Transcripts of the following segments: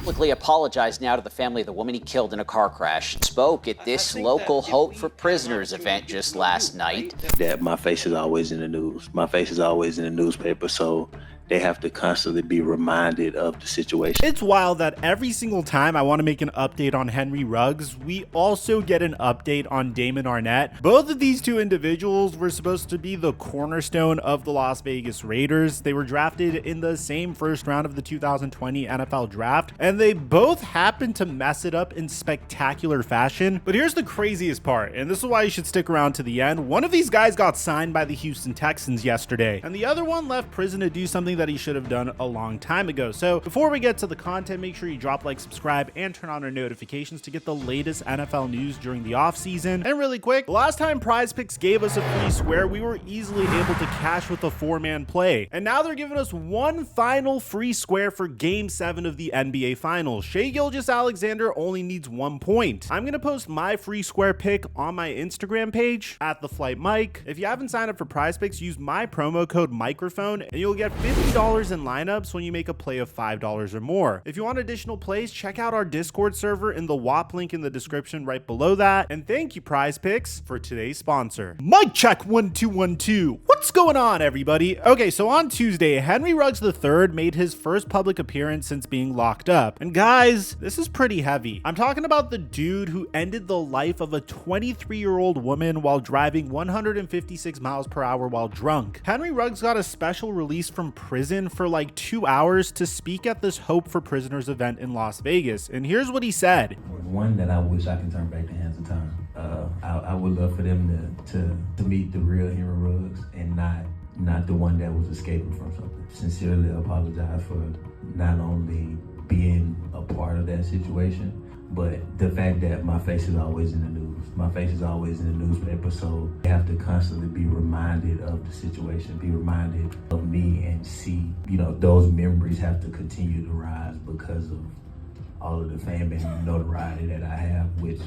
publicly apologized now to the family of the woman he killed in a car crash. Spoke at this local Hope for Prisoners event just last night. That my face is always in the news. My face is always in the newspaper, so they have to constantly be reminded of the situation. It's wild that every single time I want to make an update on Henry Ruggs, we also get an update on Damon Arnett. Both of these two individuals were supposed to be the cornerstone of the Las Vegas Raiders. They were drafted in the same first round of the 2020 NFL draft, and they both happened to mess it up in spectacular fashion. But here's the craziest part, and this is why you should stick around to the end. One of these guys got signed by the Houston Texans yesterday, and the other one left prison to do something that he should have done a long time ago. So before we get to the content, make sure you drop like, subscribe, and turn on our notifications to get the latest NFL news during the offseason. And really quick, the last time Prize Picks gave us a free square, we were easily able to cash with a 4-man play. And now they're giving us one final free square for Game 7 of the NBA Finals. Shai Gilgeous-Alexander only needs 1 point. I'm going to post my free square pick on my Instagram page at @TheFlightMike. If you haven't signed up for Prize Picks, use my promo code Mikerophone and you'll get $50 in lineups when you make a play of $5 or more. If you want additional plays, check out our Discord server in the WAP link in the description right below that. And thank you, Prize Picks, for today's sponsor. Mic check 1 2 1 2. What's going on, everybody? Okay, so on Tuesday, Henry Ruggs III made his first public appearance since being locked up. And guys, this is pretty heavy. I'm talking about the dude who ended the life of a 23-year-old woman while driving 156 miles per hour while drunk. Henry Ruggs got a special release from prison for like 2 hours to speak at this Hope for Prisoners event in Las Vegas. And here's what he said. One that I wish I could turn back the hands of time. I would love for them to meet the real Henry Ruggs and not the one that was escaping from something. Sincerely apologize for not only being a part of that situation, but the fact that my face is always in the news. My face is always in the newspaper, so they have to constantly be reminded of the situation, be reminded of me, and see, those memories have to continue to rise because of all of the fame and notoriety that I have, which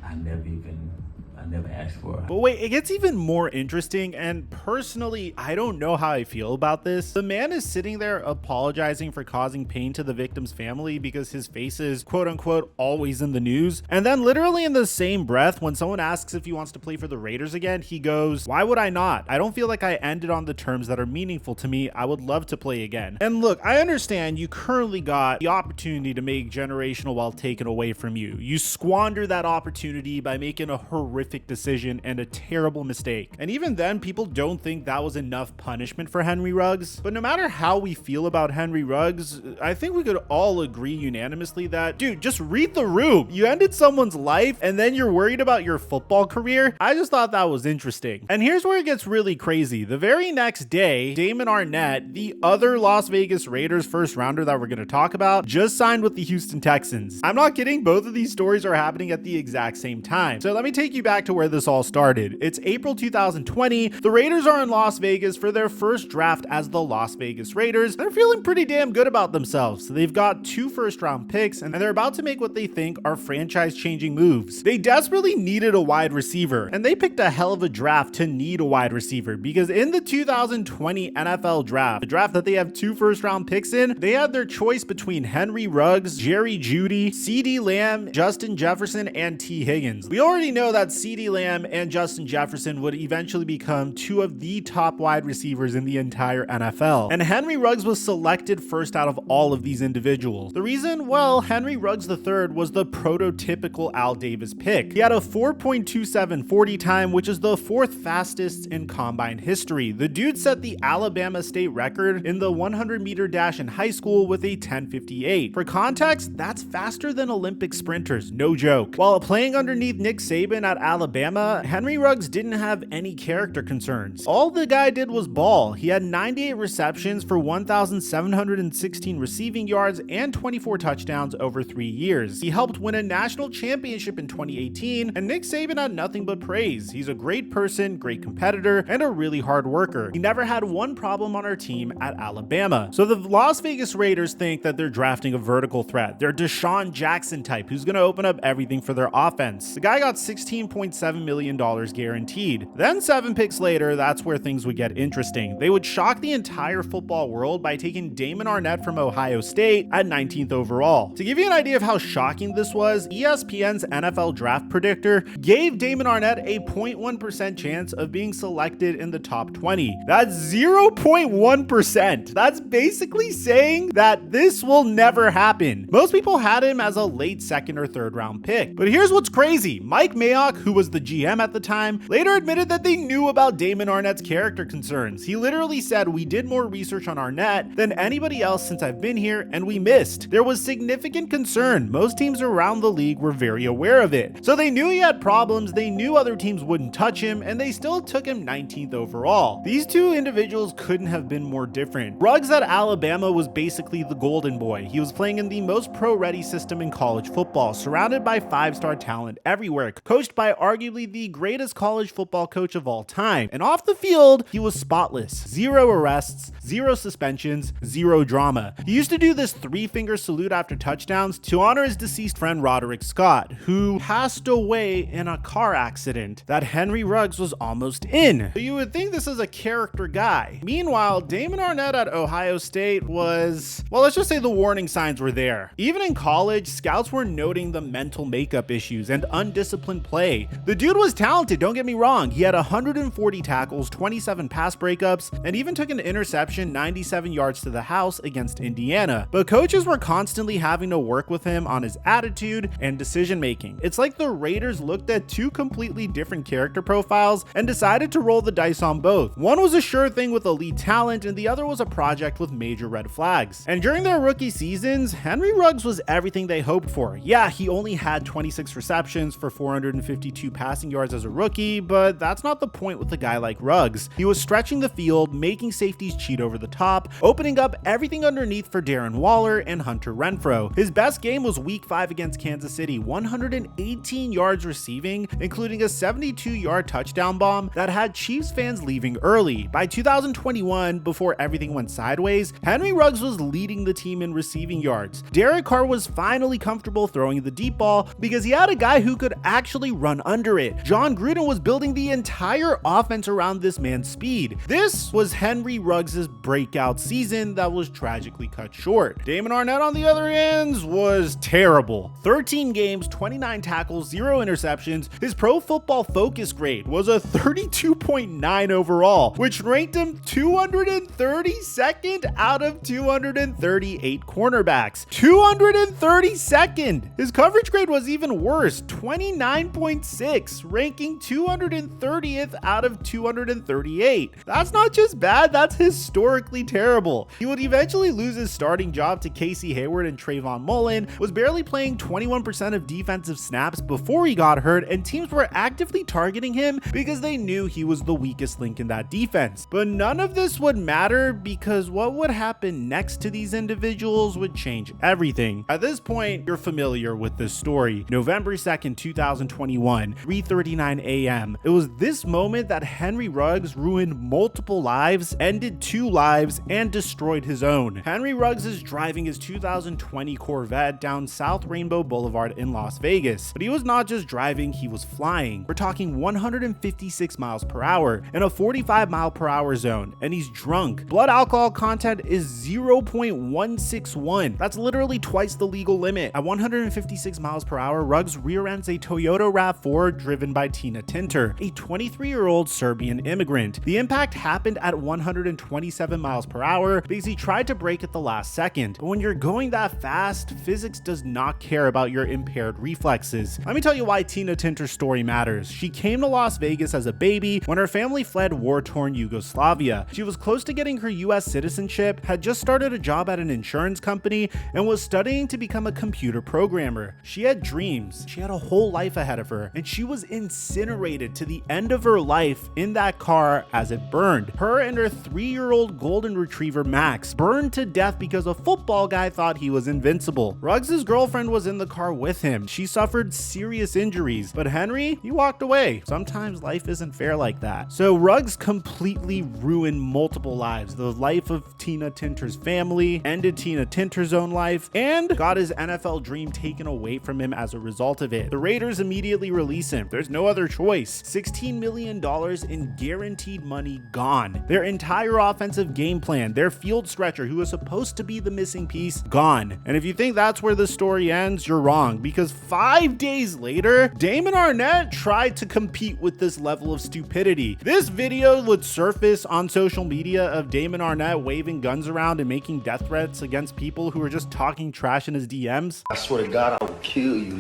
I never asked for. But wait, it gets even more interesting, and personally, I don't know how I feel about this. The man is sitting there apologizing for causing pain to the victim's family because his face is quote unquote always in the news. And then literally in the same breath, when someone asks if he wants to play for the Raiders again, he goes, "Why would I not? I don't feel like I ended on the terms that are meaningful to me. I would love to play again." And look, I understand you currently got the opportunity to make generational wealth taken away from you. You squander that opportunity by making a horrific decision and a terrible mistake. And even then, people don't think that was enough punishment for Henry Ruggs. But no matter how we feel about Henry Ruggs, I think we could all agree unanimously that, dude, just read the room. You ended someone's life and then you're worried about your football career. I just thought that was interesting. And here's where it gets really crazy. The very next day, Damon Arnett, the other Las Vegas Raiders first rounder that we're going to talk about, just signed with the Houston Texans. I'm not kidding. Both of these stories are happening at the exact same time. So let me take you back to where this all started. It's April 2020. The Raiders are in Las Vegas for their first draft as the Las Vegas Raiders. They're feeling pretty damn good about themselves. They've got 2 first-round picks, and they're about to make what they think are franchise-changing moves. They desperately needed a wide receiver, and they picked a hell of a draft to need a wide receiver, because in the 2020 NFL draft, the draft that they have 2 first-round picks in, they had their choice between Henry Ruggs, Jerry Jeudy, CeeDee Lamb, Justin Jefferson, and T. Higgins. We already know that CeeDee Lamb and Justin Jefferson would eventually become 2 of the top wide receivers in the entire NFL. And Henry Ruggs was selected first out of all of these individuals. The reason? Well, Henry Ruggs III was the prototypical Al Davis pick. He had a 4.27 40 time, which is the 4th fastest in combine history. The dude set the Alabama state record in the 100-meter dash in high school with a 10:58. For context, that's faster than Olympic sprinters, no joke. While playing underneath Nick Saban at Alabama, Henry Ruggs didn't have any character concerns. All the guy did was ball. He had 98 receptions for 1,716 receiving yards and 24 touchdowns over 3 years. He helped win a national championship in 2018, and Nick Saban had nothing but praise. He's a great person, great competitor, and a really hard worker. He never had one problem on our team at Alabama. So the Las Vegas Raiders think that they're drafting a vertical threat. They're Deshaun Jackson type who's going to open up everything for their offense. The guy got 16.8 $7.7 million guaranteed. Then 7 picks later, that's where things would get interesting. They would shock the entire football world by taking Damon Arnett from Ohio State at 19th overall. To give you an idea of how shocking this was, ESPN's NFL draft predictor gave Damon Arnett a 0.1% chance of being selected in the top 20. That's 0.1%. That's basically saying that this will never happen. Most people had him as a late second or third round pick. But here's what's crazy. Mike Mayock, who was the GM at the time, later admitted that they knew about Damon Arnett's character concerns. He literally said, "We did more research on Arnett than anybody else since I've been here, and we missed. There was significant concern. Most teams around the league were very aware of it. So they knew he had problems, they knew other teams wouldn't touch him, and they still took him 19th overall." These two individuals couldn't have been more different. Ruggs at Alabama was basically the golden boy. He was playing in the most pro-ready system in college football, surrounded by 5-star talent everywhere, coached by arguably the greatest college football coach of all time. And off the field, he was spotless. 0 arrests, 0 suspensions, 0 drama. He used to do this 3-finger salute after touchdowns to honor his deceased friend Roderick Scott, who passed away in a car accident that Henry Ruggs was almost in. So you would think this is a character guy. Meanwhile, Damon Arnett at Ohio State was, well, let's just say the warning signs were there. Even in college, scouts were noting the mental makeup issues and undisciplined play. The dude was talented, don't get me wrong. He had 140 tackles, 27 pass breakups, and even took an interception 97 yards to the house against Indiana. But coaches were constantly having to work with him on his attitude and decision making. It's like the Raiders looked at two completely different character profiles and decided to roll the dice on both. One was a sure thing with elite talent, and the other was a project with major red flags. And during their rookie seasons, Henry Ruggs was everything they hoped for. Yeah, he only had 26 receptions for 452 passing yards as a rookie, but that's not the point with a guy like Ruggs. He was stretching the field, making safeties cheat over the top, opening up everything underneath for Darren Waller and Hunter Renfrow. His best game was week 5 against Kansas City, 118 yards receiving, including a 72-yard touchdown bomb that had Chiefs fans leaving early. By 2021, before everything went sideways, Henry Ruggs was leading the team in receiving yards. Derek Carr was finally comfortable throwing the deep ball because he had a guy who could actually run under it. John Gruden was building the entire offense around this man's speed. This was Henry Ruggs' breakout season that was tragically cut short. Damon Arnett, on the other end, was terrible. 13 games, 29 tackles, 0 interceptions. His Pro Football Focus grade was a 32.9 overall, which ranked him 232nd out of 238 cornerbacks. 232nd! His coverage grade was even worse, 29.6, ranking 230th out of 238. That's not just bad, that's historically terrible. He would eventually lose his starting job to Casey Hayward and Trayvon Mullen, was barely playing 21% of defensive snaps before he got hurt, and teams were actively targeting him because they knew he was the weakest link in that defense. But none of this would matter because what would happen next to these individuals would change everything. At this point, you're familiar with this story. November 2nd, 2021, 3:39 a.m. It was this moment that Henry Ruggs ruined multiple lives, ended 2 lives, and destroyed his own. Henry Ruggs is driving his 2020 Corvette down South Rainbow Boulevard in Las Vegas. But he was not just driving, he was flying. We're talking 156 miles per hour in a 45 mile per hour zone, and he's drunk. Blood alcohol content is 0.161. That's literally twice the legal limit. At 156 miles per hour, Ruggs rear-ends a Toyota RAV4 driven by Tina Tinter, a 23-year-old Serbian immigrant. The impact happened at 127 miles per hour because he tried to brake at the last second. But when you're going that fast, physics does not care about your impaired reflexes. Let me tell you why Tina Tinter's story matters. She came to Las Vegas as a baby when her family fled war-torn Yugoslavia. She was close to getting her US citizenship, had just started a job at an insurance company, and was studying to become a computer programmer. She had dreams. She had a whole life ahead of her, and she was incinerated to the end of her life in that car as it burned. Her and her 3-year-old golden retriever Max burned to death because a football guy thought he was invincible. Ruggs' girlfriend was in the car with him. She suffered serious injuries, but Henry, he walked away. Sometimes life isn't fair like that. So Ruggs completely ruined multiple lives. The life of Tina Tinter's family, ended Tina Tinter's own life, and got his NFL dream taken away from him as a result of it. The Raiders immediately released release him. There's no other choice. $16 million in guaranteed money gone. Their entire offensive game plan, their field stretcher, who was supposed to be the missing piece, gone. And if you think that's where the story ends, you're wrong, because 5 days later, Damon Arnett tried to compete with this level of stupidity. This video would surface on social media of Damon Arnett waving guns around and making death threats against people who were just talking trash in his DMs. I swear to God, I will kill you.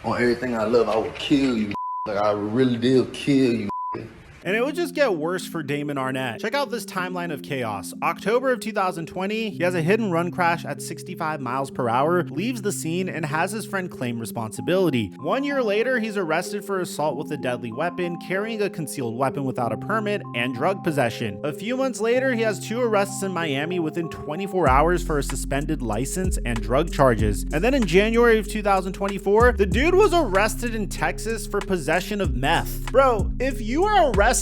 On everything I love, I will kill you. Like, I really did kill you. And it would just get worse for Damon Arnett. Check out this timeline of chaos. October of 2020, he has a hit and run crash at 65 miles per hour, leaves the scene, and has his friend claim responsibility. 1 year later, he's arrested for assault with a deadly weapon, carrying a concealed weapon without a permit, and drug possession. A few months later, he has 2 arrests in Miami within 24 hours for a suspended license and drug charges. And then in January of 2024, the dude was arrested in Texas for possession of meth. Bro, if you are arrested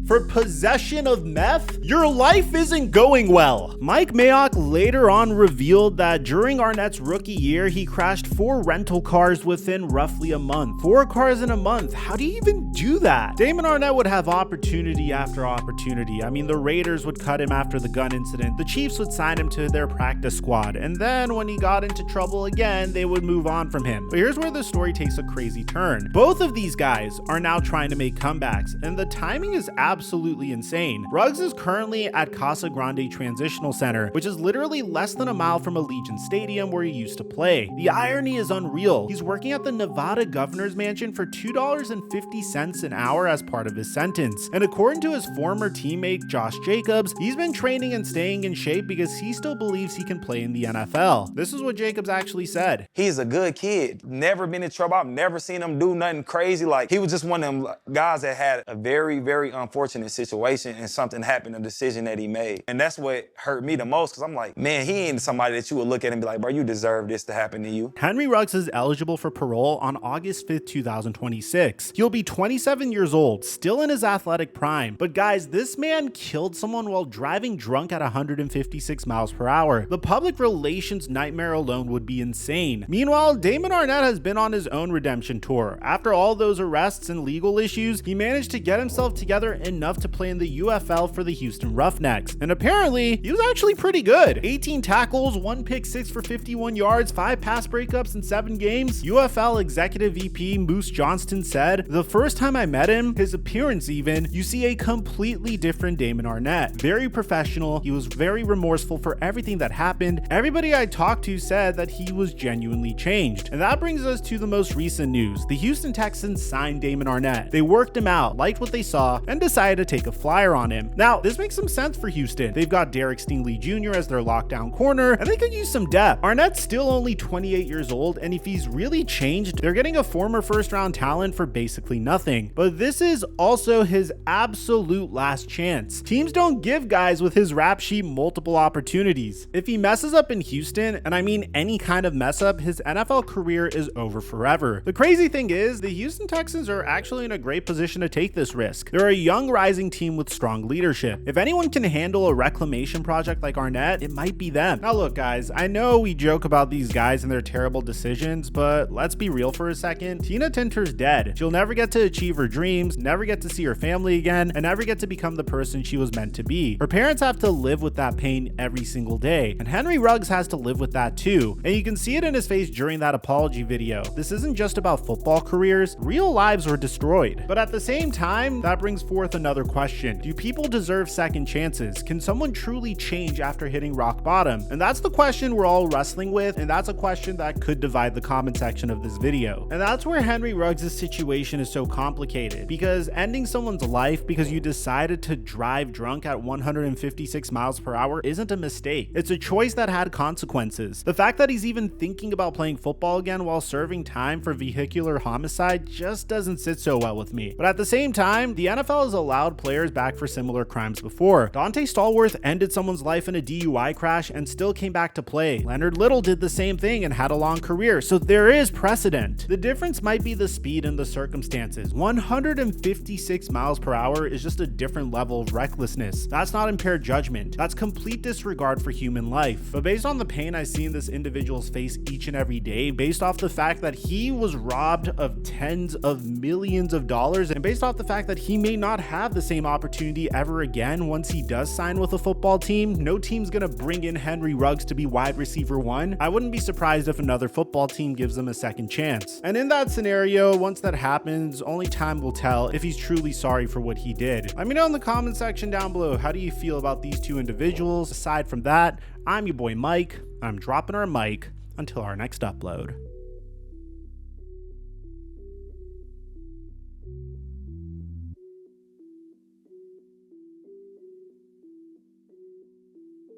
for possession of meth, your life isn't going well. Mike Mayock later on revealed that during Arnett's rookie year, he crashed 4 rental cars within roughly a month. 4 cars in a month. How do you even do that? Damon Arnett would have opportunity after opportunity. I mean, the Raiders would cut him after the gun incident. The Chiefs would sign him to their practice squad. And then when he got into trouble again, they would move on from him. But here's where the story takes a crazy turn. Both of these guys are now trying to make comebacks, and the timing is absolutely insane. Ruggs is currently at Casa Grande Transitional Center, which is literally less than a mile from Allegiant Stadium where he used to play. The irony is unreal. He's working at the Nevada Governor's Mansion for $2.50 an hour as part of his sentence. And according to his former teammate Josh Jacobs, he's been training and staying in shape because he still believes he can play in the NFL. This is what Jacobs actually said. He's a good kid. Never been in trouble. I've never seen him do nothing crazy. Like, he was just one of them guys that had a very, very unfortunate situation and something happened, a decision that he made. And that's what hurt me the most, because I'm like, man, he ain't somebody that you would look at and be like, bro, you deserve this to happen to you. Henry Ruggs is eligible for parole on August 5th, 2026. He'll be 27 years old, still in his athletic prime. But guys, this man killed someone while driving drunk at 156 miles per hour. The public relations nightmare alone would be insane. Meanwhile, Damon Arnett has been on his own redemption tour. After all those arrests and legal issues, he managed to get himself together enough to play in the UFL for the Houston Roughnecks. And apparently, he was actually pretty good. 18 tackles, 1 pick six for 51 yards, 5 pass breakups in 7 games. UFL executive VP Moose Johnston said, "The first time I met him, his appearance even, you see a completely different Damon Arnett. Very professional. He was very remorseful for everything that happened. Everybody I talked to said that he was genuinely changed." And that brings us to the most recent news. The Houston Texans signed Damon Arnett. They worked him out, liked what they saw, and decided to take a flyer on him. Now, this makes some sense for Houston. They've got Derek Stingley Jr. as their lockdown corner, and they could use some depth. Arnett's still only 28 years old, and if he's really changed, they're getting a former first-round talent for basically nothing. But this is also his absolute last chance. Teams don't give guys with his rap sheet multiple opportunities. If he messes up in Houston, and I mean any kind of mess up, his NFL career is over forever. The crazy thing is, the Houston Texans are actually in a great position to take this risk. They're a young rising team with strong leadership. If anyone can handle a reclamation project like Arnett, it might be them. Now look guys, I know we joke about these guys and their terrible decisions, but let's be real for a second. Tina Tinter's dead. She'll never get to achieve her dreams, never get to see her family again, and never get to become the person she was meant to be. Her parents have to live with that pain every single day, and Henry Ruggs has to live with that too. And you can see it in his face during that apology video. This isn't just about football careers, real lives were destroyed. But at the same time, that brings forth another question. Do people deserve second chances? Can someone truly change after hitting rock bottom? And that's the question we're all wrestling with, and that's a question that could divide the comment section of this video. And that's where Henry Ruggs' situation is so complicated, because ending someone's life because you decided to drive drunk at 156 miles per hour isn't a mistake. It's a choice that had consequences. The fact that he's even thinking about playing football again while serving time for vehicular homicide just doesn't sit so well with me. But at the same time, the NFL is a allowed players back for similar crimes before. Dante Stallworth ended someone's life in a DUI crash and still came back to play. Leonard Little did the same thing and had a long career, so there is precedent. The difference might be the speed and the circumstances. 156 miles per hour is just a different level of recklessness. That's not impaired judgment. That's complete disregard for human life. But based on the pain I see in this individual's face each and every day, based off the fact that he was robbed of tens of millions of dollars, and based off the fact that he may not have the same opportunity ever again once he does sign with a football team, no team's gonna bring in Henry Ruggs to be wide receiver 1. I wouldn't be surprised if another football team gives him a second chance. And in that scenario, once that happens, only time will tell if he's truly sorry for what he did. Let me know in the comment section down below, how do you feel about these two individuals? Aside from that, I'm your boy Mike. I'm dropping our mic until our next upload.